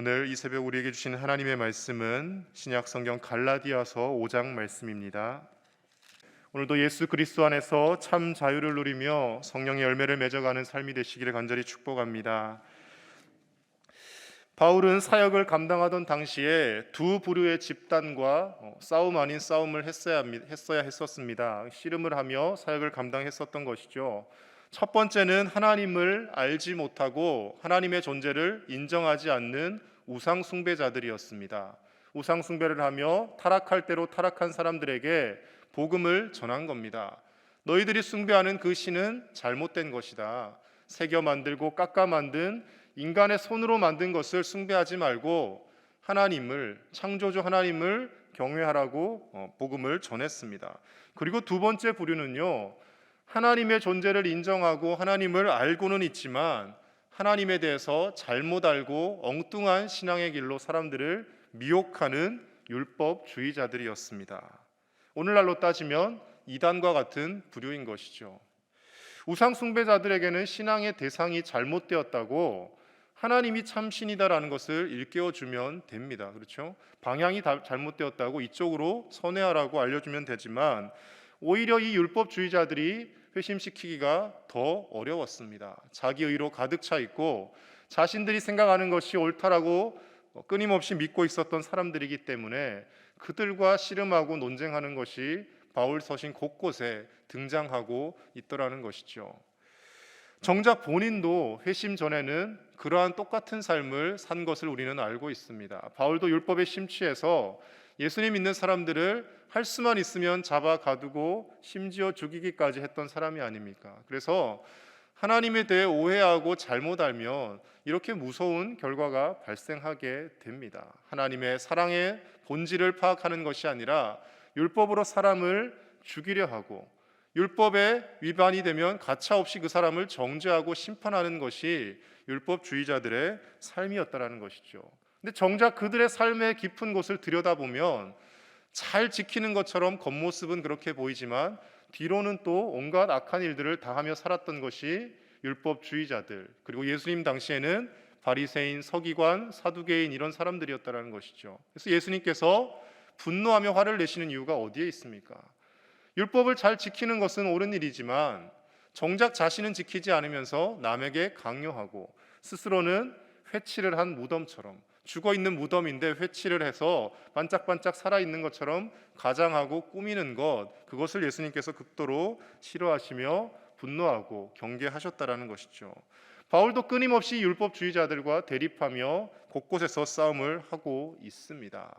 오늘 이 새벽 우리에게 주신 하나님의 말씀은 신약 성경 갈라디아서 5장 말씀입니다. 오늘도 예수 그리스도 안에서 참 자유를 누리며 성령의 열매를 맺어가는 삶이 되시기를 간절히 축복합니다. 바울은 사역을 감당하던 당시에 두 부류의 집단과 싸움 아닌 싸움을 했어야 했었습니다. 씨름을 하며 사역을 감당했었던 것이죠. 첫 번째는 하나님을 알지 못하고 하나님의 존재를 인정하지 않는 우상 숭배자들이었습니다. 우상 숭배를 하며 타락할 대로 타락한 사람들에게 복음을 전한 겁니다. 너희들이 숭배하는 그 신은 잘못된 것이다. 새겨 만들고 깎아 만든 인간의 손으로 만든 것을 숭배하지 말고 하나님을, 창조주 하나님을 경외하라고 복음을 전했습니다. 그리고 두 번째 부류는요, 하나님의 존재를 인정하고 하나님을 알고는 있지만 하나님에 대해서 잘못 알고 엉뚱한 신앙의 길로 사람들을 미혹하는 율법주의자들이었습니다. 오늘날로 따지면 이단과 같은 부류인 것이죠. 우상 숭배자들에게는 신앙의 대상이 잘못되었다고 하나님이 참 신이다라는 것을 일깨워주면 됩니다. 그렇죠? 방향이 잘못되었다고 이쪽으로 선회하라고 알려주면 되지만 오히려 이 율법주의자들이 회심시키기가 더 어려웠습니다. 자기 의로 가득 차 있고 자신들이 생각하는 것이 옳다라고 끊임없이 믿고 있었던 사람들이기 때문에 그들과 씨름하고 논쟁하는 것이 바울 서신 곳곳에 등장하고 있더라는 것이죠. 정작 본인도 회심 전에는 그러한 똑같은 삶을 산 것을 우리는 알고 있습니다. 바울도 율법에 심취해서 예수님 믿는 사람들을 할 수만 있으면 잡아 가두고 심지어 죽이기까지 했던 사람이 아닙니까? 그래서 하나님에 대해 오해하고 잘못 알면 이렇게 무서운 결과가 발생하게 됩니다. 하나님의 사랑의 본질을 파악하는 것이 아니라 율법으로 사람을 죽이려 하고 율법에 위반이 되면 가차없이 그 사람을 정죄하고 심판하는 것이 율법주의자들의 삶이었다라는 것이죠. 근데 정작 그들의 삶의 깊은 곳을 들여다보면 잘 지키는 것처럼 겉모습은 그렇게 보이지만 뒤로는 또 온갖 악한 일들을 다하며 살았던 것이 율법주의자들, 그리고 예수님 당시에는 바리새인, 서기관, 사두개인 이런 사람들이었다라는 것이죠. 그래서 예수님께서 분노하며 화를 내시는 이유가 어디에 있습니까? 율법을 잘 지키는 것은 옳은 일이지만 정작 자신은 지키지 않으면서 남에게 강요하고 스스로는 회치를 한 무덤처럼, 죽어있는 무덤인데 회치를 해서 반짝반짝 살아있는 것처럼 가장하고 꾸미는 것, 그것을 예수님께서 극도로 싫어하시며 분노하고 경계하셨다라는 것이죠. 바울도 끊임없이 율법주의자들과 대립하며 곳곳에서 싸움을 하고 있습니다.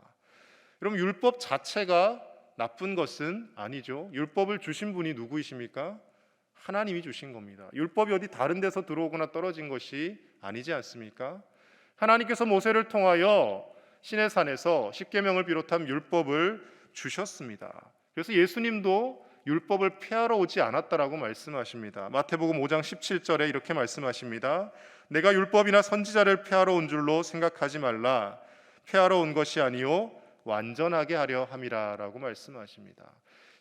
여러분, 율법 자체가 나쁜 것은 아니죠. 율법을 주신 분이 누구이십니까? 하나님이 주신 겁니다. 율법이 어디 다른 데서 들어오거나 떨어진 것이 아니지 않습니까? 하나님께서 모세를 통하여 시내산에서 십계명을 비롯한 율법을 주셨습니다. 그래서 예수님도 율법을 폐하러 오지 않았다라고 말씀하십니다. 마태복음 5장 17절에 이렇게 말씀하십니다. 내가 율법이나 선지자를 폐하러 온 줄로 생각하지 말라. 폐하러 온 것이 아니요 완전하게 하려 함이라라고 말씀하십니다.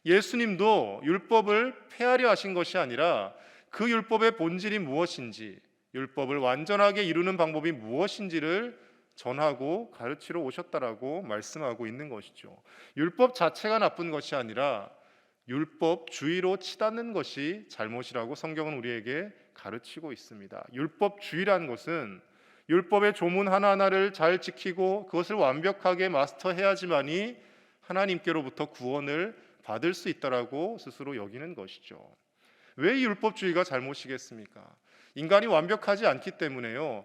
예수님도 율법을 폐하려 하신 것이 아니라 그 율법의 본질이 무엇인지, 율법을 완전하게 이루는 방법이 무엇인지를 전하고 가르치러 오셨다라고 말씀하고 있는 것이죠. 율법 자체가 나쁜 것이 아니라 율법주의로 치닫는 것이 잘못이라고 성경은 우리에게 가르치고 있습니다. 율법주의라는 것은 율법의 조문 하나하나를 잘 지키고 그것을 완벽하게 마스터해야지만이 하나님께로부터 구원을 받을 수 있다라고 스스로 여기는 것이죠. 왜 율법주의가 잘못이겠습니까? 인간이 완벽하지 않기 때문에요.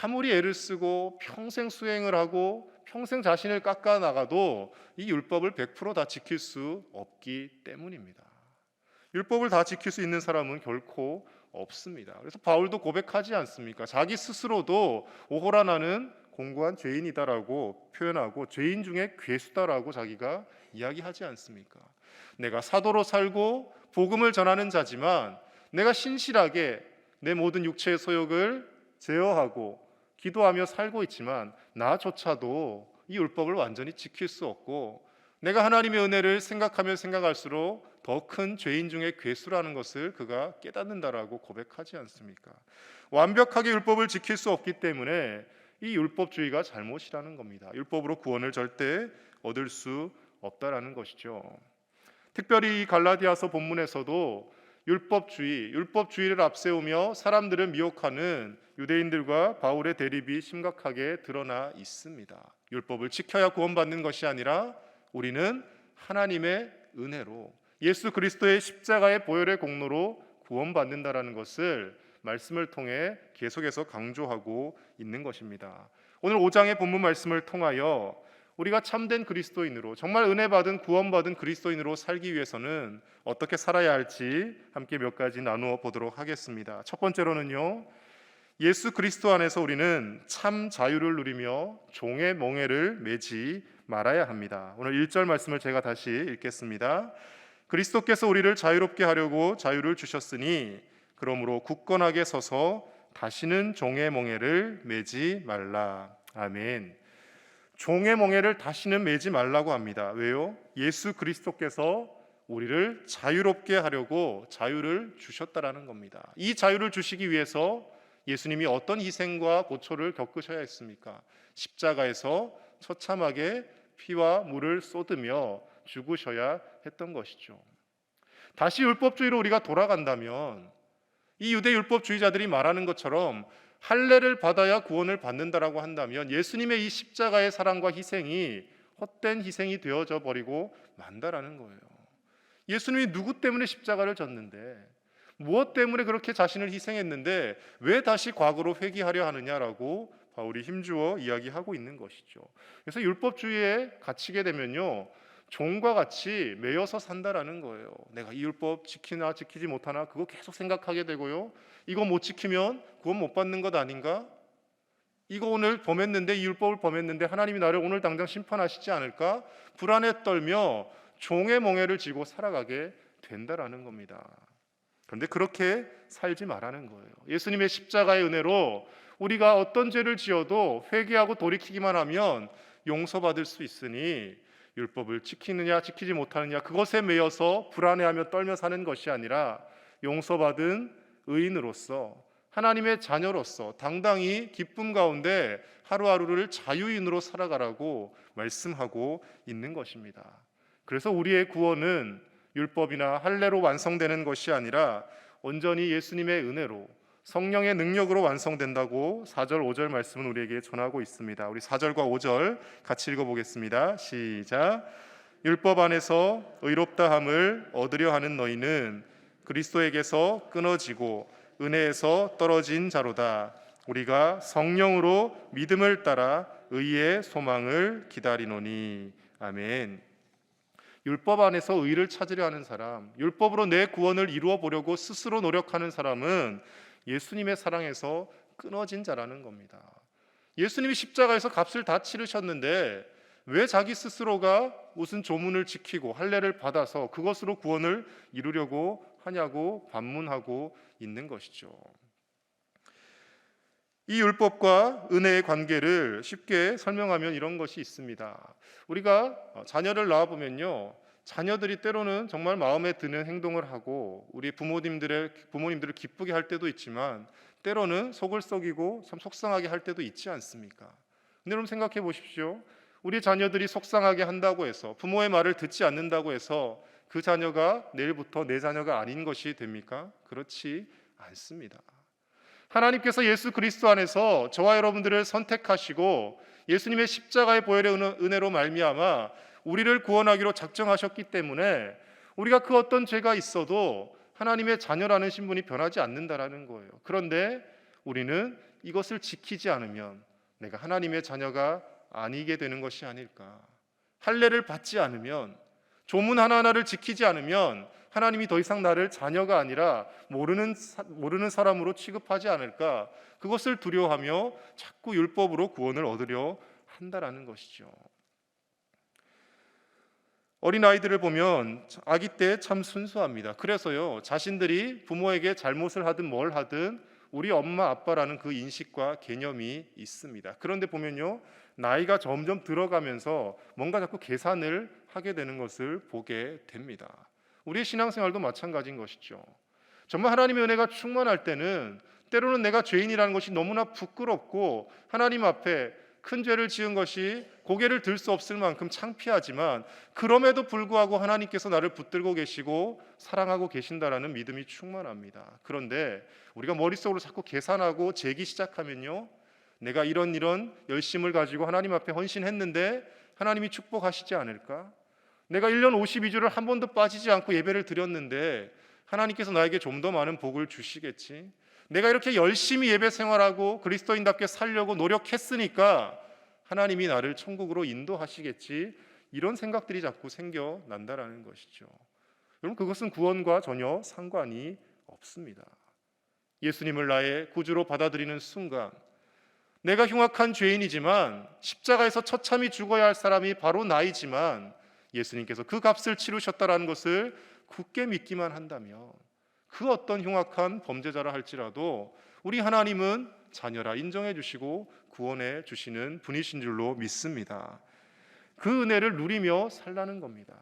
아무리 애를 쓰고 평생 수행을 하고 평생 자신을 깎아 나가도 이 율법을 100% 다 지킬 수 없기 때문입니다. 율법을 다 지킬 수 있는 사람은 결코 없습니다. 그래서 바울도 고백하지 않습니까? 자기 스스로도 오호라 나는 공고한 죄인이다라고 표현하고 죄인 중에 괴수다라고 자기가 이야기하지 않습니까? 내가 사도로 살고 복음을 전하는 자지만 내가 신실하게 내 모든 육체의 소욕을 제어하고 기도하며 살고 있지만 나조차도 이 율법을 완전히 지킬 수 없고 내가 하나님의 은혜를 생각하면 생각할수록 더 큰 죄인 중에 괴수라는 것을 그가 깨닫는다라고 고백하지 않습니까? 완벽하게 율법을 지킬 수 없기 때문에 이 율법주의가 잘못이라는 겁니다. 율법으로 구원을 절대 얻을 수 없다라는 것이죠. 특별히 이 갈라디아서 본문에서도 율법주의를 앞세우며 사람들을 미혹하는 유대인들과 바울의 대립이 심각하게 드러나 있습니다. 율법을 지켜야 구원받는 것이 아니라 우리는 하나님의 은혜로 예수 그리스도의 십자가의 보혈의 공로로 구원받는다라는 것을 말씀을 통해 계속해서 강조하고 있는 것입니다. 오늘 5장의 본문 말씀을 통하여 우리가 참된 그리스도인으로 정말 은혜 받은 구원받은 그리스도인으로 살기 위해서는 어떻게 살아야 할지 함께 몇 가지 나누어 보도록 하겠습니다. 첫 번째로는요, 예수 그리스도 안에서 우리는 참 자유를 누리며 종의 멍에를 매지 말아야 합니다. 오늘 1절 말씀을 제가 다시 읽겠습니다. 그리스도께서 우리를 자유롭게 하려고 자유를 주셨으니 그러므로 굳건하게 서서 다시는 종의 멍에를 매지 말라. 아멘. 종의 멍에를 다시는 매지 말라고 합니다. 왜요? 예수 그리스도께서 우리를 자유롭게 하려고 자유를 주셨다라는 겁니다. 이 자유를 주시기 위해서 예수님이 어떤 희생과 고초를 겪으셔야 했습니까? 십자가에서 처참하게 피와 물을 쏟으며 죽으셔야 했던 것이죠. 다시 율법주의로 우리가 돌아간다면 이 유대 율법주의자들이 말하는 것처럼 할례를 받아야 구원을 받는다라고 한다면 예수님의 이 십자가의 사랑과 희생이 헛된 희생이 되어져 버리고 만다라는 거예요. 예수님이 누구 때문에 십자가를 졌는데, 무엇 때문에 그렇게 자신을 희생했는데 왜 다시 과거로 회귀하려 하느냐라고 바울이 힘주어 이야기하고 있는 것이죠. 그래서 율법주의에 갇히게 되면요, 종과 같이 매여서 산다라는 거예요. 내가 이 율법 지키나 지키지 못하나 그거 계속 생각하게 되고요, 이거 못 지키면 구원 못 받는 것 아닌가? 이거 오늘 범했는데, 이 율법을 범했는데 하나님이 나를 오늘 당장 심판하시지 않을까? 불안에 떨며 종의 멍에를 지고 살아가게 된다라는 겁니다. 그런데 그렇게 살지 말라는 거예요. 예수님의 십자가의 은혜로 우리가 어떤 죄를 지어도 회개하고 돌이키기만 하면 용서받을 수 있으니 율법을 지키느냐 지키지 못하느냐 그것에 매여서 불안해하며 떨며 사는 것이 아니라 용서받은 의인으로서 하나님의 자녀로서 당당히 기쁨 가운데 하루하루를 자유인으로 살아가라고 말씀하고 있는 것입니다. 그래서 우리의 구원은 율법이나 할례로 완성되는 것이 아니라 온전히 예수님의 은혜로 성령의 능력으로 완성된다고 4절 5절 말씀은 우리에게 전하고 있습니다. 우리 4절과 5절 같이 읽어보겠습니다. 시작. 율법 안에서 의롭다함을 얻으려 하는 너희는 그리스도에게서 끊어지고 은혜에서 떨어진 자로다. 우리가 성령으로 믿음을 따라 의의 소망을 기다리노니. 아멘. 율법 안에서 의를 찾으려 하는 사람, 율법으로 내 구원을 이루어 보려고 스스로 노력하는 사람은 예수님의 사랑에서 끊어진 자라는 겁니다. 예수님이 십자가에서 값을 다 치르셨는데 왜 자기 스스로가 무슨 조문을 지키고 할례를 받아서 그것으로 구원을 이루려고 하냐고 반문하고 있는 것이죠. 이 율법과 은혜의 관계를 쉽게 설명하면 이런 것이 있습니다. 우리가 자녀를 낳아보면요, 자녀들이 때로는 정말 마음에 드는 행동을 하고 우리 부모님들을 기쁘게 할 때도 있지만 때로는 속을 썩이고 참 속상하게 할 때도 있지 않습니까? 근데 여러분 생각해 보십시오. 우리 자녀들이 속상하게 한다고 해서, 부모의 말을 듣지 않는다고 해서 그 자녀가 내일부터 내 자녀가 아닌 것이 됩니까? 그렇지 않습니다. 하나님께서 예수 그리스도 안에서 저와 여러분들을 선택하시고 예수님의 십자가의 보혈의 은혜로 말미암아 우리를 구원하기로 작정하셨기 때문에 우리가 그 어떤 죄가 있어도 하나님의 자녀라는 신분이 변하지 않는다라는 거예요. 그런데 우리는 이것을 지키지 않으면 내가 하나님의 자녀가 아니게 되는 것이 아닐까. 할례를 받지 않으면, 조문 하나하나를 지키지 않으면 하나님이 더 이상 나를 자녀가 아니라 모르는 사람으로 취급하지 않을까. 그것을 두려워하며 자꾸 율법으로 구원을 얻으려 한다라는 것이죠. 어린아이들을 보면 아기 때 참 순수합니다. 그래서요, 자신들이 부모에게 잘못을 하든 뭘 하든 우리 엄마 아빠라는 그 인식과 개념이 있습니다. 그런데 보면요, 나이가 점점 들어가면서 뭔가 자꾸 계산을 하게 되는 것을 보게 됩니다. 우리의 신앙생활도 마찬가지인 것이죠. 정말 하나님의 은혜가 충만할 때는 때로는 내가 죄인이라는 것이 너무나 부끄럽고 하나님 앞에 큰 죄를 지은 것이 고개를 들 수 없을 만큼 창피하지만 그럼에도 불구하고 하나님께서 나를 붙들고 계시고 사랑하고 계신다라는 믿음이 충만합니다. 그런데 우리가 머릿속으로 자꾸 계산하고 재기 시작하면요, 내가 이런 열심을 가지고 하나님 앞에 헌신했는데 하나님이 축복하시지 않을까? 내가 1년 52주를 한 번도 빠지지 않고 예배를 드렸는데 하나님께서 나에게 좀 더 많은 복을 주시겠지? 내가 이렇게 열심히 예배 생활하고 그리스도인답게 살려고 노력했으니까 하나님이 나를 천국으로 인도하시겠지, 이런 생각들이 자꾸 생겨난다라는 것이죠. 여러분, 그것은 구원과 전혀 상관이 없습니다. 예수님을 나의 구주로 받아들이는 순간 내가 흉악한 죄인이지만 십자가에서 처참히 죽어야 할 사람이 바로 나이지만 예수님께서 그 값을 치르셨다라는 것을 굳게 믿기만 한다면 그 어떤 흉악한 범죄자라 할지라도 우리 하나님은 자녀라 인정해 주시고 구원해 주시는 분이신 줄로 믿습니다. 그 은혜를 누리며 살라는 겁니다.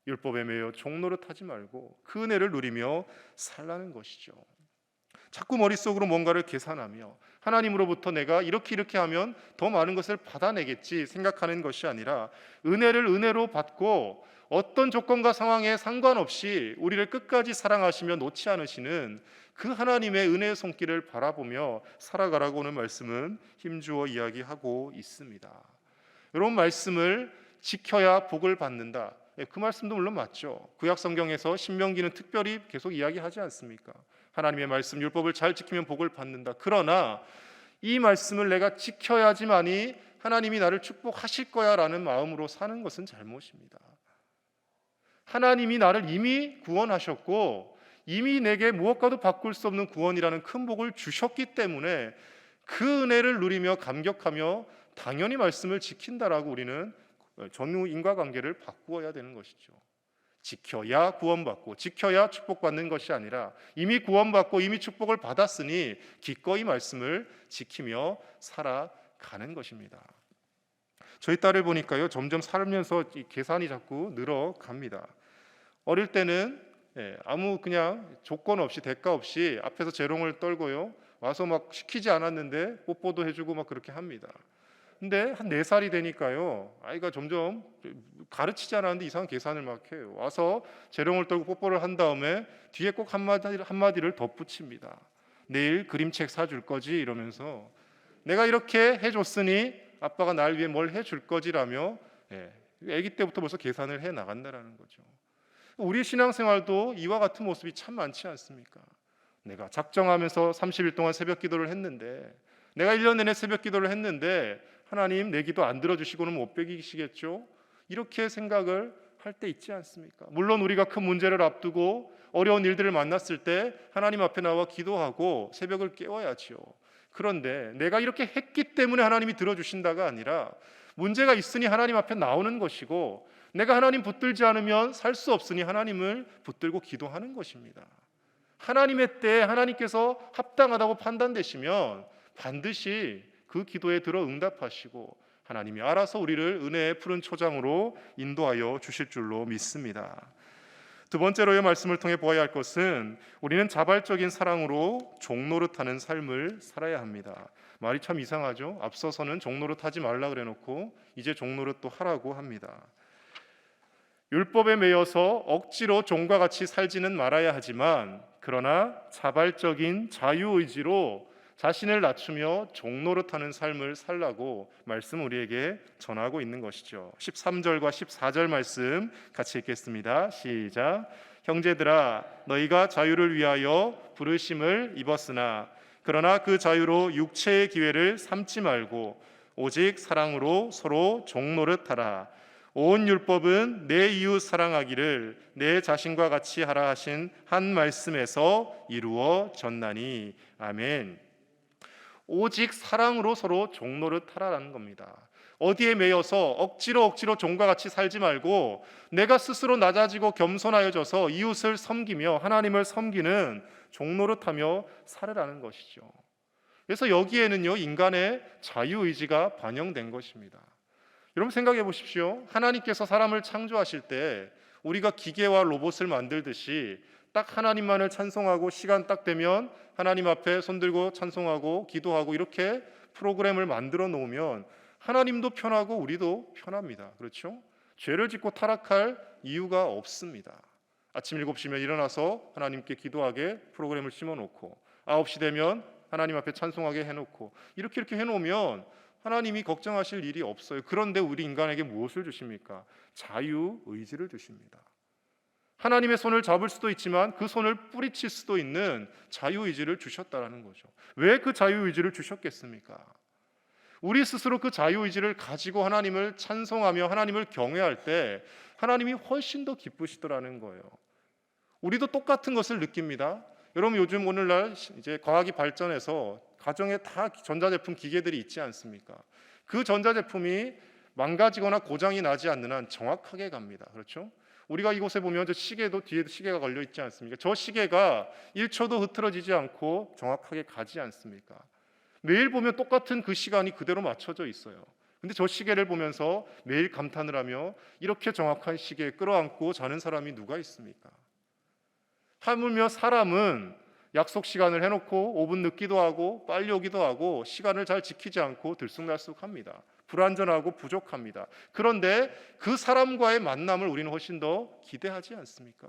율법에 매여 종노릇하지 말고 그 은혜를 누리며 살라는 것이죠. 자꾸 머릿속으로 뭔가를 계산하며 하나님으로부터 내가 이렇게 하면 더 많은 것을 받아내겠지 생각하는 것이 아니라 은혜를 은혜로 받고 어떤 조건과 상황에 상관없이 우리를 끝까지 사랑하시며 놓지 않으시는 그 하나님의 은혜의 손길을 바라보며 살아가라고 오늘 말씀은 힘주어 이야기하고 있습니다. 이런 말씀을 지켜야 복을 받는다, 그 말씀도 물론 맞죠. 구약 성경에서 신명기는 특별히 계속 이야기하지 않습니까? 하나님의 말씀 율법을 잘 지키면 복을 받는다. 그러나 이 말씀을 내가 지켜야지만이 하나님이 나를 축복하실 거야 라는 마음으로 사는 것은 잘못입니다. 하나님이 나를 이미 구원하셨고 이미 내게 무엇과도 바꿀 수 없는 구원이라는 큰 복을 주셨기 때문에 그 은혜를 누리며 감격하며 당연히 말씀을 지킨다라고 우리는 전후 인과관계를 바꾸어야 되는 것이죠. 지켜야 구원받고 지켜야 축복받는 것이 아니라 이미 구원받고 이미 축복을 받았으니 기꺼이 말씀을 지키며 살아가는 것입니다. 저희 딸을 보니까요, 점점 살면서 이 계산이 자꾸 늘어갑니다. 어릴 때는 아무 그냥 조건 없이 대가 없이 앞에서 재롱을 떨고요, 와서 막 시키지 않았는데 뽀뽀도 해주고 막 그렇게 합니다. 근데 한 4살이 되니까요, 아이가 점점 가르치지 않았는데 이상한 계산을 막 해요. 와서 재롱을 떨고 뽀뽀를 한 다음에 뒤에 꼭 한마디를 덧붙입니다. 내일 그림책 사줄 거지 이러면서 내가 이렇게 해줬으니 아빠가 날 위해 뭘 해줄 거지라며 아기 때부터 벌써 계산을 해 나간다라는 거죠. 우리의 신앙생활도 이와 같은 모습이 참 많지 않습니까? 내가 작정하면서 30일 동안 새벽 기도를 했는데, 내가 1년 내내 새벽 기도를 했는데 하나님 내 기도 안 들어주시고는 못 베기시겠죠? 이렇게 생각을 할 때 있지 않습니까? 물론 우리가 큰 문제를 앞두고 어려운 일들을 만났을 때 하나님 앞에 나와 기도하고 새벽을 깨워야지요. 그런데 내가 이렇게 했기 때문에 하나님이 들어주신다가 아니라 문제가 있으니 하나님 앞에 나오는 것이고 내가 하나님 붙들지 않으면 살 수 없으니 하나님을 붙들고 기도하는 것입니다. 하나님의 때에 하나님께서 합당하다고 판단되시면 반드시 그 기도에 들어 응답하시고 하나님이 알아서 우리를 은혜의 푸른 초장으로 인도하여 주실 줄로 믿습니다. 두 번째로의 말씀을 통해 보아야 할 것은 우리는 자발적인 사랑으로 종노릇하는 삶을 살아야 합니다. 말이 참 이상하죠. 앞서서는 종노릇 하지 말라 그래놓고 이제 종노릇 또 하라고 합니다. 율법에 매여서 억지로 종과 같이 살지는 말아야 하지만 그러나 자발적인 자유의지로 자신을 낮추며 종노릇하는 삶을 살라고 말씀 우리에게 전하고 있는 것이죠. 13절과 14절 말씀 같이 읽겠습니다. 시작. 형제들아 너희가 자유를 위하여 부르심을 입었으나 그러나 그 자유로 육체의 기회를 삼지 말고 오직 사랑으로 서로 종노릇하라. 온 율법은 내 이웃 사랑하기를 내 자신과 같이 하라 하신 한 말씀에서 이루어졌나니. 아멘. 오직 사랑으로 서로 종노릇하라는 겁니다. 어디에 매여서 억지로 종과 같이 살지 말고 내가 스스로 낮아지고 겸손하여져서 이웃을 섬기며 하나님을 섬기는 종노릇하며 살으라는 것이죠. 그래서 여기에는요, 인간의 자유의지가 반영된 것입니다. 여러분 생각해 보십시오. 하나님께서 사람을 창조하실 때 우리가 기계와 로봇을 만들듯이 딱 하나님만을 찬송하고 시간 딱 되면 하나님 앞에 손들고 찬송하고 기도하고 이렇게 프로그램을 만들어 놓으면 하나님도 편하고 우리도 편합니다. 그렇죠? 죄를 짓고 타락할 이유가 없습니다. 아침 7시면 일어나서 하나님께 기도하게 프로그램을 심어놓고 9시 되면 하나님 앞에 찬송하게 해놓고 이렇게 해놓으면 하나님이 걱정하실 일이 없어요. 그런데 우리 인간에게 무엇을 주십니까? 자유의지를 주십니다. 하나님의 손을 잡을 수도 있지만 그 손을 뿌리칠 수도 있는 자유의지를 주셨다라는 거죠. 왜 그 자유의지를 주셨겠습니까? 우리 스스로 그 자유의지를 가지고 하나님을 찬송하며 하나님을 경외할 때 하나님이 훨씬 더 기쁘시더라는 거예요. 우리도 똑같은 것을 느낍니다. 여러분 요즘 오늘날 이제 과학이 발전해서 가정에 다 전자제품 기계들이 있지 않습니까? 그 전자제품이 망가지거나 고장이 나지 않는 한 정확하게 갑니다. 그렇죠? 우리가 이곳에 보면 저 시계도 뒤에도 시계가 걸려 있지 않습니까? 저 시계가 1초도 흐트러지지 않고 정확하게 가지 않습니까? 매일 보면 똑같은 그 시간이 그대로 맞춰져 있어요. 근데 저 시계를 보면서 매일 감탄을 하며 이렇게 정확한 시계에 끌어안고 자는 사람이 누가 있습니까? 하물며 사람은 약속 시간을 해놓고 5분 늦기도 하고 빨리 오기도 하고 시간을 잘 지키지 않고 들쑥날쑥합니다. 불완전하고 부족합니다. 그런데 그 사람과의 만남을 우리는 훨씬 더 기대하지 않습니까?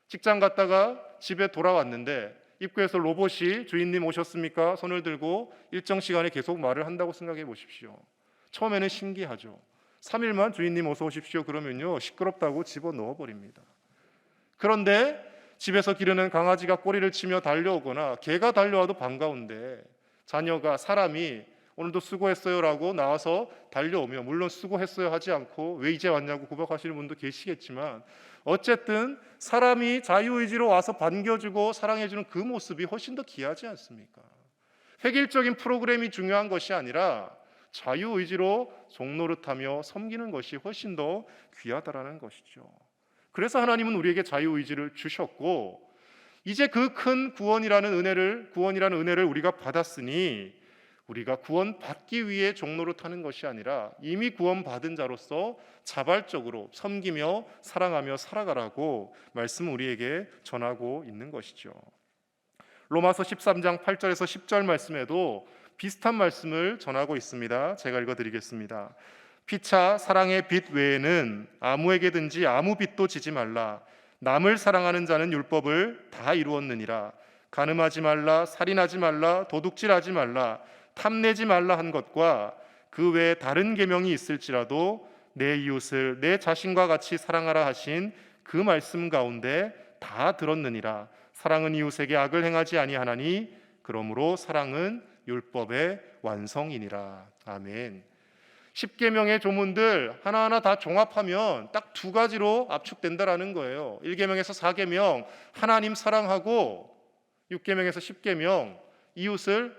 직장 갔다가 집에 돌아왔는데 입구에서 로봇이 주인님 오셨습니까? 손을 들고 일정 시간에 계속 말을 한다고 생각해 보십시오. 처음에는 신기하죠. 3일만 주인님 어서 오십시오 그러면요 시끄럽다고 집어넣어 버립니다. 그런데 집에서 기르는 강아지가 꼬리를 치며 달려오거나 개가 달려와도 반가운데 자녀가 사람이 오늘도 수고했어요라고 나와서 달려오며 물론 수고했어요 하지 않고 왜 이제 왔냐고 구박하시는 분도 계시겠지만 어쨌든 사람이 자유의지로 와서 반겨주고 사랑해주는 그 모습이 훨씬 더 귀하지 않습니까? 획일적인 프로그램이 중요한 것이 아니라 자유의지로 종노릇하며 섬기는 것이 훨씬 더 귀하다라는 것이죠. 그래서 하나님은 우리에게 자유의지를 주셨고 이제 그 큰 구원이라는 은혜를 우리가 받았으니 우리가 구원받기 위해 종노릇하는 것이 아니라 이미 구원받은 자로서 자발적으로 섬기며 사랑하며 살아가라고 말씀을 우리에게 전하고 있는 것이죠. 로마서 13장 8절에서 10절 말씀에도 비슷한 말씀을 전하고 있습니다. 제가 읽어드리겠습니다. 피차 사랑의 빚 외에는 아무에게든지 아무 빚도 지지 말라. 남을 사랑하는 자는 율법을 다 이루었느니라. 간음하지 말라, 살인하지 말라, 도둑질하지 말라, 탐내지 말라 한 것과 그 외에 다른 계명이 있을지라도 내 이웃을 내 자신과 같이 사랑하라 하신 그 말씀 가운데 다 들었느니라. 사랑은 이웃에게 악을 행하지 아니하나니 그러므로 사랑은 율법의 완성이니라. 아멘. 10계명의 조문들 하나하나 다 종합하면 딱 두 가지로 압축된다라는 거예요. 1계명에서 4계명 하나님 사랑하고 6계명에서 10계명 이웃을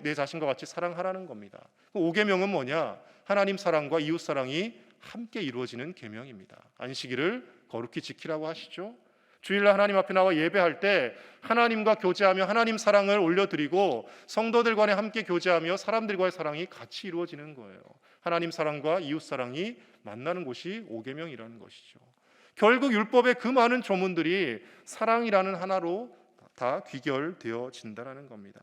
내 자신과 같이 사랑하라는 겁니다. 5계명은 뭐냐? 하나님 사랑과 이웃 사랑이 함께 이루어지는 계명입니다. 안식일을 거룩히 지키라고 하시죠. 주일날 하나님 앞에 나와 예배할 때 하나님과 교제하며 하나님 사랑을 올려드리고 성도들 간에 함께 교제하며 사람들과의 사랑이 같이 이루어지는 거예요. 하나님 사랑과 이웃 사랑이 만나는 곳이 5계명이라는 것이죠. 결국 율법의 그 많은 조문들이 사랑이라는 하나로 다 귀결되어진다는 겁니다.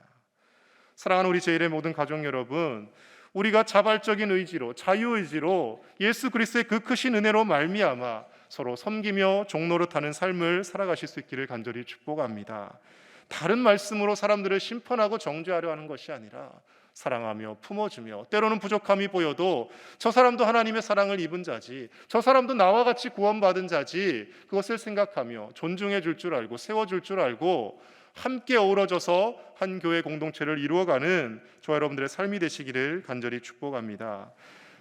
사랑하는 우리 제1의 모든 가족 여러분, 우리가 자발적인 의지로 자유의지로 예수 그리스도의 그 크신 은혜로 말미암아 서로 섬기며 종노릇하는 삶을 살아가실 수 있기를 간절히 축복합니다. 다른 말씀으로 사람들을 심판하고 정죄하려 하는 것이 아니라 사랑하며 품어주며 때로는 부족함이 보여도 저 사람도 하나님의 사랑을 입은 자지, 저 사람도 나와 같이 구원받은 자지, 그것을 생각하며 존중해 줄 줄 알고 세워줄 줄 알고 함께 어우러져서 한 교회 공동체를 이루어가는 저와 여러분들의 삶이 되시기를 간절히 축복합니다.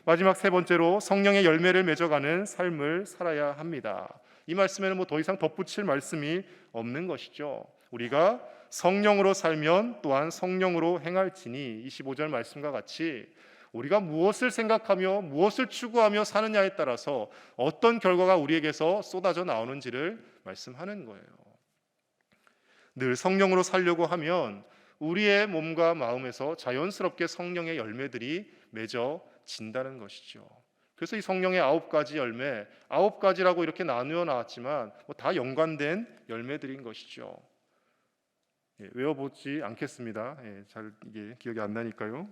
마지막 세 번째로 성령의 열매를 맺어가는 삶을 살아야 합니다. 이 말씀에는 더 이상 덧붙일 말씀이 없는 것이죠. 우리가 성령으로 살면 또한 성령으로 행할지니 25절 말씀과 같이 우리가 무엇을 생각하며 무엇을 추구하며 사느냐에 따라서 어떤 결과가 우리에게서 쏟아져 나오는지를 말씀하는 거예요. 늘 성령으로 살려고 하면 우리의 몸과 마음에서 자연스럽게 성령의 열매들이 맺어진다는 것이죠. 그래서 이 성령의 9가지 열매, 9가지라고 이렇게 나누어 나왔지만 다 연관된 열매들인 것이죠. 외워보지 않겠습니다. 잘 이게 기억이 안 나니까요.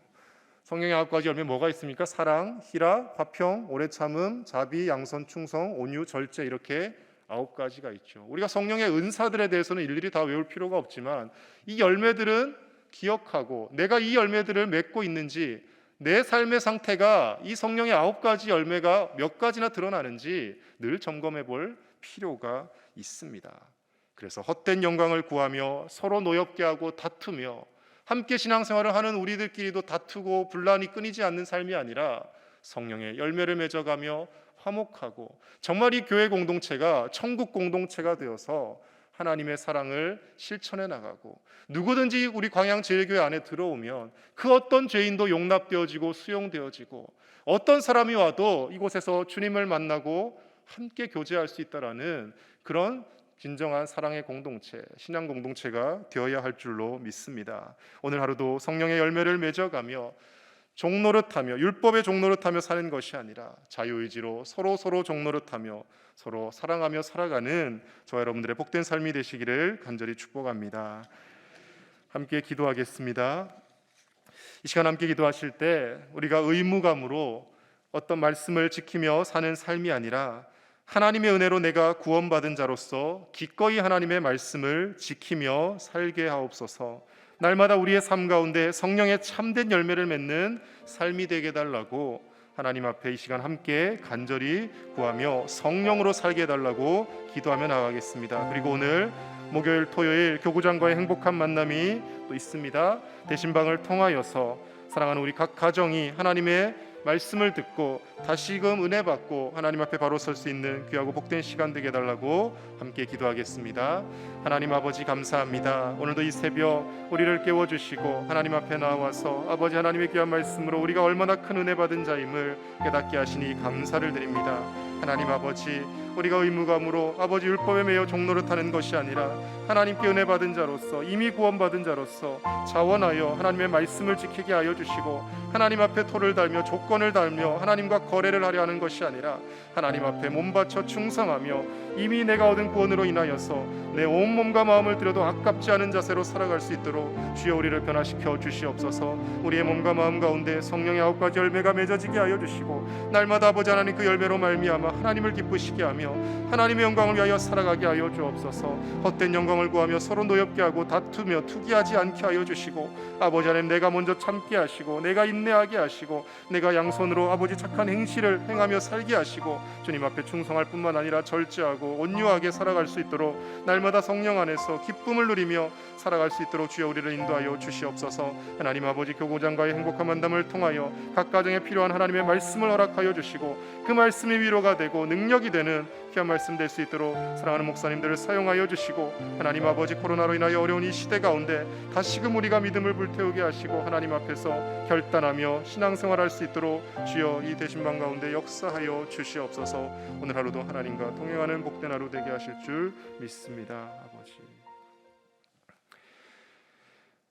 성령의 9가지 열매 뭐가 있습니까? 사랑, 희락, 화평, 오래 참음, 자비, 양선, 충성, 온유, 절제, 이렇게 9가지가 있죠. 우리가 성령의 은사들에 대해서는 일일이 다 외울 필요가 없지만 이 열매들은 기억하고 내가 이 열매들을 맺고 있는지, 내 삶의 상태가 이 성령의 9가지 열매가 몇 가지나 드러나는지 늘 점검해 볼 필요가 있습니다. 그래서 헛된 영광을 구하며 서로 노엽게 하고 다투며, 함께 신앙생활을 하는 우리들끼리도 다투고 분란이 끊이지 않는 삶이 아니라 성령의 열매를 맺어가며 화목하고, 정말 이 교회 공동체가 천국 공동체가 되어서 하나님의 사랑을 실천해 나가고, 누구든지 우리 광양제일교회 안에 들어오면 그 어떤 죄인도 용납되어지고 수용되어지고, 어떤 사람이 와도 이곳에서 주님을 만나고 함께 교제할 수 있다라는 그런 진정한 사랑의 공동체, 신앙 공동체가 되어야 할 줄로 믿습니다. 오늘 하루도 성령의 열매를 맺어가며 종노릇하며, 율법의 종노릇하며 사는 것이 아니라 자유의지로 서로 종노릇하며 서로 사랑하며 살아가는 저와 여러분들의 복된 삶이 되시기를 간절히 축복합니다. 함께 기도하겠습니다. 이 시간 함께 기도하실 때 우리가 의무감으로 어떤 말씀을 지키며 사는 삶이 아니라 하나님의 은혜로 내가 구원받은 자로서 기꺼이 하나님의 말씀을 지키며 살게 하옵소서. 날마다 우리의 삶 가운데 성령의 참된 열매를 맺는 삶이 되게 해달라고 하나님 앞에 이 시간 함께 간절히 구하며 성령으로 살게 해달라고 기도하며 나가겠습니다. 그리고 오늘 목요일, 토요일 교구장과의 행복한 만남이 또 있습니다. 대신방을 통하여서 사랑하는 우리 각 가정이 하나님의 말씀을 듣고 다시금 은혜 받고 하나님 앞에 바로 설 수 있는 귀하고 복된 시간 되게 해달라고 함께 기도하겠습니다. 하나님 아버지 감사합니다. 오늘도 이 새벽 우리를 깨워주시고 하나님 앞에 나와서 아버지 하나님의 귀한 말씀으로 우리가 얼마나 큰 은혜 받은 자임을 깨닫게 하시니 감사를 드립니다. 하나님 아버지, 우리가 의무감으로 아버지 율법에 매여 종노릇하는 것이 아니라 하나님께 은혜 받은 자로서, 이미 구원받은 자로서 자원하여 하나님의 말씀을 지키게 하여 주시고, 하나님 앞에 토를 달며 조건을 달며 하나님과 거래를 하려 하는 것이 아니라 하나님 앞에 몸 바쳐 충성하며 이미 내가 얻은 구원으로 인하여서 내 온몸과 마음을 들여도 아깝지 않은 자세로 살아갈 수 있도록 주여 우리를 변화시켜 주시옵소서. 우리의 몸과 마음 가운데 성령의 9가지 열매가 맺어지게 하여 주시고, 날마다 아버지 하나님 그 열매로 말미암아 하나님을 기쁘시게 하며 하나님의 영광을 위하여 살아가게 하여 주옵소서. 헛된 영광을 구하며 서로 노엽게 하고 다투며 투기하지 않게 하여 주시고, 아버지 하나님 내가 먼저 참게 하시고 내가 인내하게 하시고 내가 양손으로 아버지 착한 행실을 행하며 살게 하시고 주님 앞에 충성할 뿐만 아니라 절제하고 온유하게 살아갈 수 있도록 날마다 성령 안에서 기쁨을 누리며 살아갈 수 있도록 주여 우리를 인도하여 주시옵소서. 하나님 아버지 교구장과의 행복한 만남을 통하여 각 가정에 필요한 하나님의 말씀을 허락하여 주시고 그 말씀이 위로가 되고 능력이 되는 귀한 말씀 될 수 있도록 사랑하는 목사님들을 사용하여 주시고, 하나님 아버지 코로나로 인하여 어려운 이 시대 가운데 다시금 우리가 믿음을 불태우게 하시고 하나님 앞에서 결단하며 신앙생활할 수 있도록 주여 이 대신방 가운데 역사하여 주시옵소서. 오늘 하루도 하나님과 동행하는 복된 하루 되게 하실 줄 믿습니다. 아버지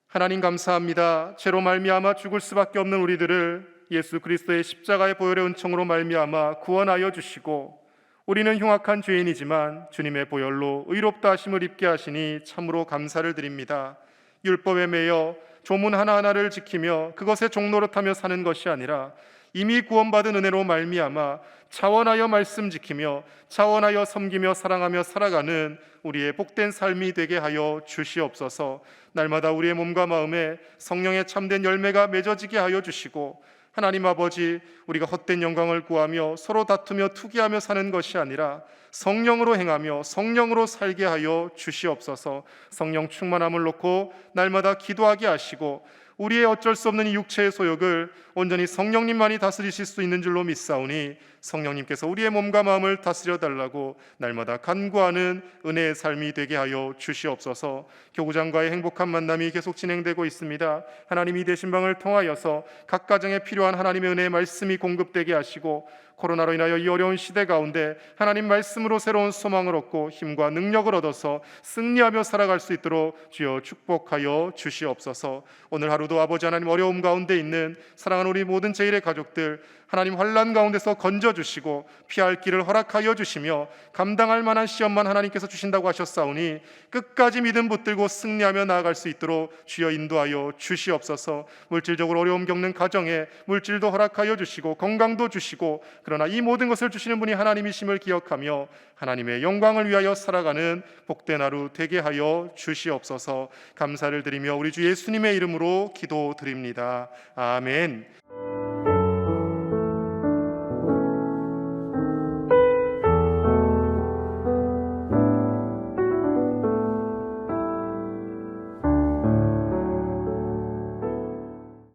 하나님 감사합니다. 죄로 말미암아 죽을 수밖에 없는 우리들을 예수 그리스도의 십자가의 보혈의 은총으로 말미암아 구원하여 주시고, 우리는 흉악한 죄인이지만 주님의 보혈로 의롭다 하심을 입게 하시니 참으로 감사를 드립니다. 율법에 매여 조문 하나하나를 지키며 그것에 종노릇하며 사는 것이 아니라 이미 구원받은 은혜로 말미암아 차원하여 말씀 지키며 차원하여 섬기며 사랑하며 살아가는 우리의 복된 삶이 되게 하여 주시옵소서. 날마다 우리의 몸과 마음에 성령의 참된 열매가 맺어지게 하여 주시고, 하나님 아버지, 우리가 헛된 영광을 구하며 서로 다투며 투기하며 사는 것이 아니라 성령으로 행하며 성령으로 살게 하여 주시옵소서. 성령 충만함을 놓고 날마다 기도하게 하시고, 우리의 어쩔 수 없는 이 육체의 소욕을 온전히 성령님만이 다스리실 수 있는 줄로 믿사오니 성령님께서 우리의 몸과 마음을 다스려 달라고 날마다 간구하는 은혜의 삶이 되게 하여 주시옵소서. 교구장과의 행복한 만남이 계속 진행되고 있습니다. 하나님 이 대신방을 통하여서 각 가정에 필요한 하나님의 은혜의 말씀이 공급되게 하시고, 코로나로 인하여 이 어려운 시대 가운데 하나님 말씀으로 새로운 소망을 얻고 힘과 능력을 얻어서 승리하며 살아갈 수 있도록 주여 축복하여 주시옵소서. 오늘 하루도 아버지 하나님 어려움 가운데 있는 사랑하는 우리 모든 제일의 가족들 하나님 환난 가운데서 건져주시고 피할 길을 허락하여 주시며 감당할 만한 시험만 하나님께서 주신다고 하셨사오니 끝까지 믿음 붙들고 승리하며 나아갈 수 있도록 주여 인도하여 주시옵소서. 물질적으로 어려움 겪는 가정에 물질도 허락하여 주시고 건강도 주시고, 그러나 이 모든 것을 주시는 분이 하나님이심을 기억하며 하나님의 영광을 위하여 살아가는 복된 하루 되게 하여 주시옵소서. 감사를 드리며 우리 주 예수님의 이름으로 기도드립니다. 아멘.